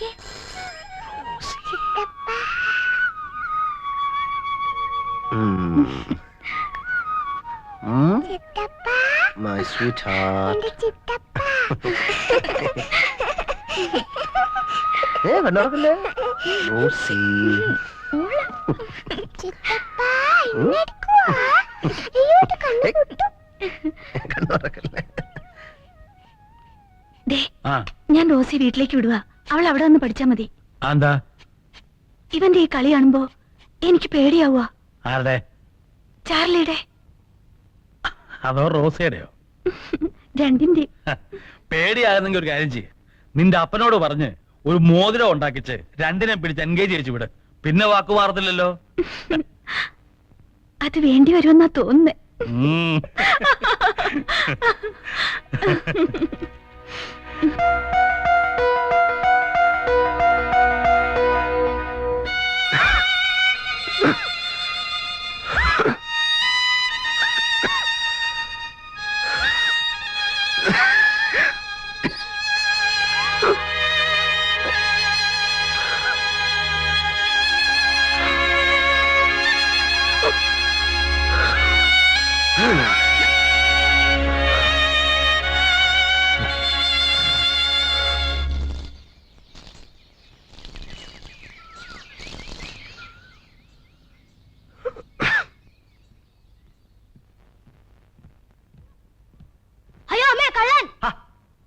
നോക്കിയേ. ചിറ്റപ്പ. ചിറ്റപ്പ. My sweetheart. എന്റെ ചിറ്റപ്പ. കണ്ണുറക്കല്ലേ റോസി. ചിറ്റപ്പ ഇന്നെടുക്കുവാ. അയ്യോട്ട് കണ്ണു പൊട്ടും. കണ്ണുറക്കല്ലേ. ഞാൻ റോസി വീട്ടിലേക്ക് വിടുവാ. അവൾ അവിടെ വന്ന് പഠിച്ചാ മതി. എന്താ ഇവന്റെ ഈ കളി കാണുമ്പോ എനിക്ക് പേടിയാവുക. ആരുടെ? ചാർലിയുടെ. അതോ റോസയുടെയോ? രണ്ടിന്റെ. പേടിയാകുന്നെങ്കിൽ ഒരു കാര്യം ചെയ്യ്, നിന്റെ അപ്പനോട് പറഞ്ഞ് ഒരു മോതിരം ഉണ്ടാക്കിച്ച് രണ്ടിനെ പിടിച്ച് എൻഗേജ് ചെയ്യിച്ചു വിട്. പിന്നെ വാക്ക് മാറത്തില്ലല്ലോ. അത് വേണ്ടി വരുമെന്നാ തോന്നുന്നേ.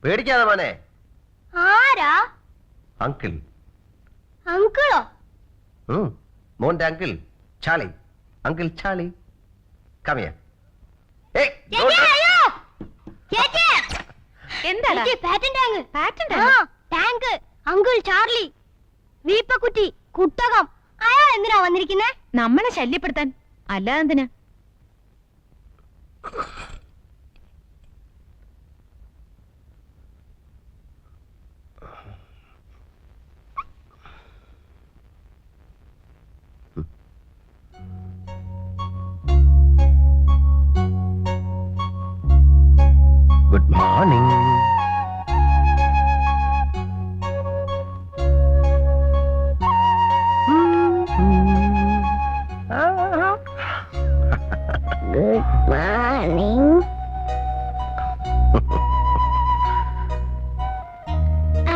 പേടിക്കാതെ മോനെ. ആരാ? അങ്കിൾ. അങ്കിളോ? മോന്റെ അങ്കിൾ ചാളി. Uncle Charlie. കമിയ. അങ്കിൾ ചാർലി, വീപ്പക്കുറ്റി, കുട്ടകം. അയാൾ എന്തിനാ വന്നിരിക്കുന്നേ? നമ്മളെ ശല്യപ്പെടുത്താൻ. അല്ലാതെ എന്തിനാ? Good morning. Good morning.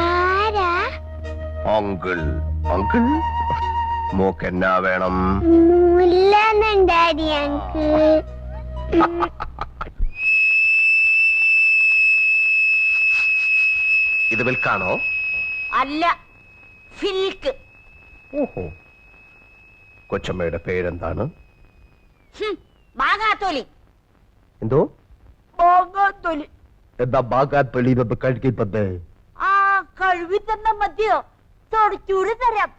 ആരാ? അങ്കിൾ. അങ്കിൾ മോക്ക് എന്നാ വേണം? മുല്ലെന്നുണ്ടാടി അങ്കിൾ. ഇത് വിൽക്കാണോ? അല്ല, ഫിൽക്ക്. ഓഹോ. കൊച്ചമ്മയുടെ പേരെന്താണ്? ബാഗാത്തോലി. എന്തോ? ബാഗാത്തോലി. എന്താ ബാഗാത്തൊലി കഴിക്കുന്നത്? ആ, കഴുകി തന്ന മതിയോ? തുടച്ചൂട് തരാം.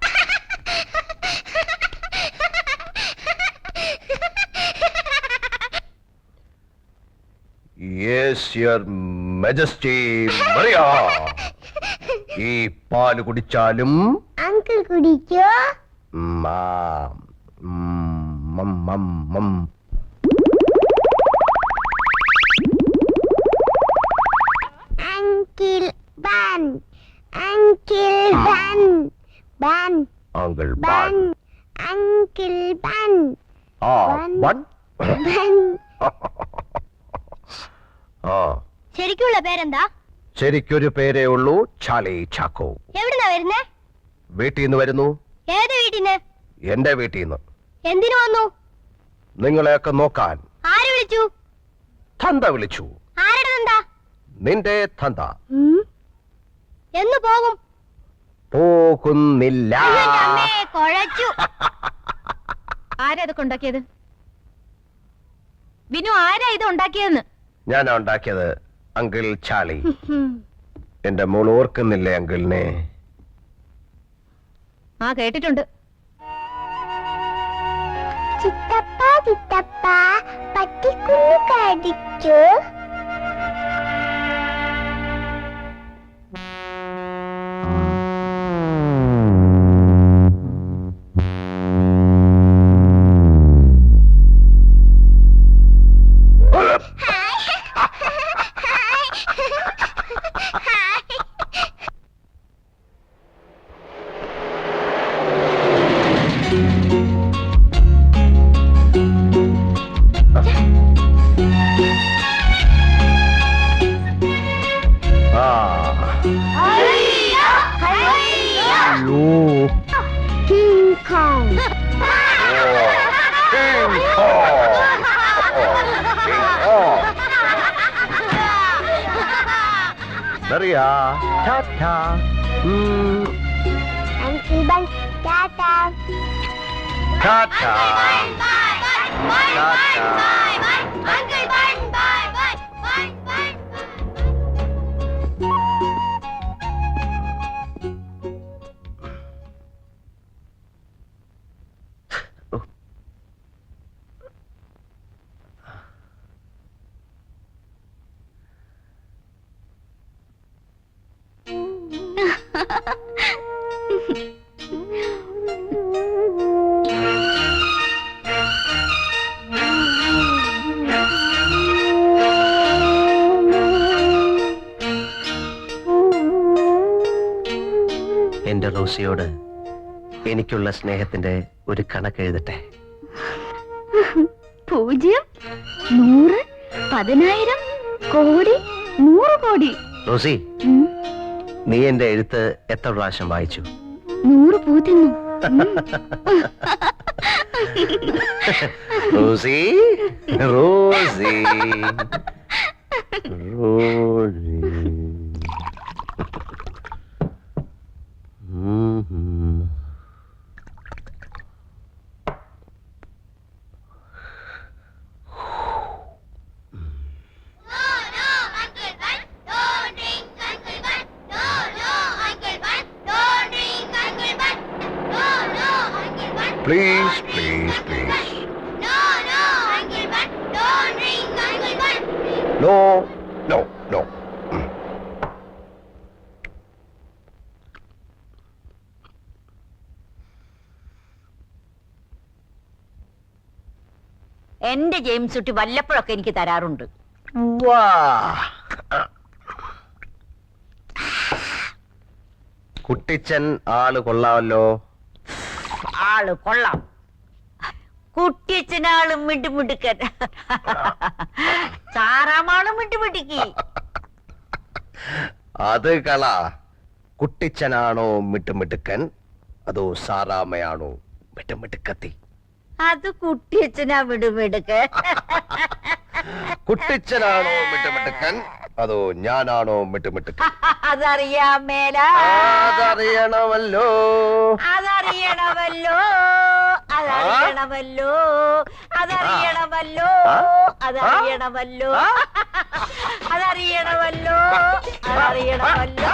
Yes, your majesty. മറിയ, ഈ പാല് കുടിച്ചാലും അങ്കിൾ കുടിക്കോ? Uncle bun. Uncle bun. Bun. Uncle bun. Uncle bun. Bun. ശരിക്കുള്ള പേരെന്താ? ശരിക്കൊരു പേരേ ഉള്ളൂ, ചാളി ചാക്കോ. എവിടുന്നാ വരുന്നേ? വീട്ടിൽ നിന്ന് വരുന്നു. ഏത് വീട്ടിന്ന്? എന്റെ വീട്ടിൽ നിന്ന്. എന്തിനു വന്നു? നിങ്ങളെയൊക്കെ നോക്കാൻ. ആര് വിളിച്ചു? തന്ത വിളിച്ചു. ആരുടെ തന്ത? നിന്റെ തന്ത. എന്ന് പോകും? പോകുന്നില്ല. കുഴച്ചു. ആരാ ഇതൊക്കെ ഉണ്ടാക്കിയത്? വിനു, ആരാ ഇത് ഉണ്ടാക്കിയതെന്ന്? ഞാനാ ഉണ്ടാക്കിയത്, അങ്കിൾ ചാളി. എന്റെ മോൾ ഓർക്കുന്നില്ലേ അങ്കിളിനെ? ആ, കേട്ടിട്ടുണ്ട്. ചിത്തപ്പ ചിത്തപ്പ പട്ടിക്കുഞ്ഞു കടിച്ചു. Maria, ta-ta. Uncle Bun, Tata. Ta-ta. Ta-ta. Uncle Bun, bye bye. Bye bye. എന്റെ റോസിയോട് എനിക്കുള്ള സ്നേഹത്തിന്റെ ഒരു കണക്കെഴുതട്ടെ. 0, 100, 10,000, കോടി, 100 കോടി. റോസി, ഉം, നീ എന്റെ എഴുത്ത് എത്ര പ്രാവശ്യം വായിച്ചു? 100 പൂ തിന്നു. Rosie, Rosie, Rosie. Please, please, please. No, no, no. എന്റെ ജെയിംസ് കുട്ടി വല്ലപ്പോഴൊക്കെ എനിക്ക് തരാറുണ്ട്. കുട്ടിച്ചൻ ആള് കൊള്ളാമല്ലോ. ആള് കൊള്ളാം. കുട്ടിയച്ഛനാളും മിണ്ടുമിടുക്കൻ, സാറാമാളും മിണ്ടുമിടുക്കി. അത് കള. കുട്ടിച്ചനാണോ മിട്ടുമിട്ടുക്കൻ, അതോ സാറാമയാണോ മിട്ടുമിട്ടുക്കത്തി? അത് കുട്ടിയച്ഛനാ മിടുമിടുക്കൻ. കുട്ടിച്ചനാണോ മിട്ടുമിട്ടുക്കൻ, അതോ ഞാനാണോ മിട്ടുമിട്ടുക്കൻ? അതറിയാൻ മേല. അതറിയണമല്ലോ. അതറിയണമല്ലോ. അതറിയണമല്ലോ. അതറിയണമല്ലോ. അതറിയണമല്ലോ. അതറിയണമല്ലോ. അതറിയണമല്ലോ.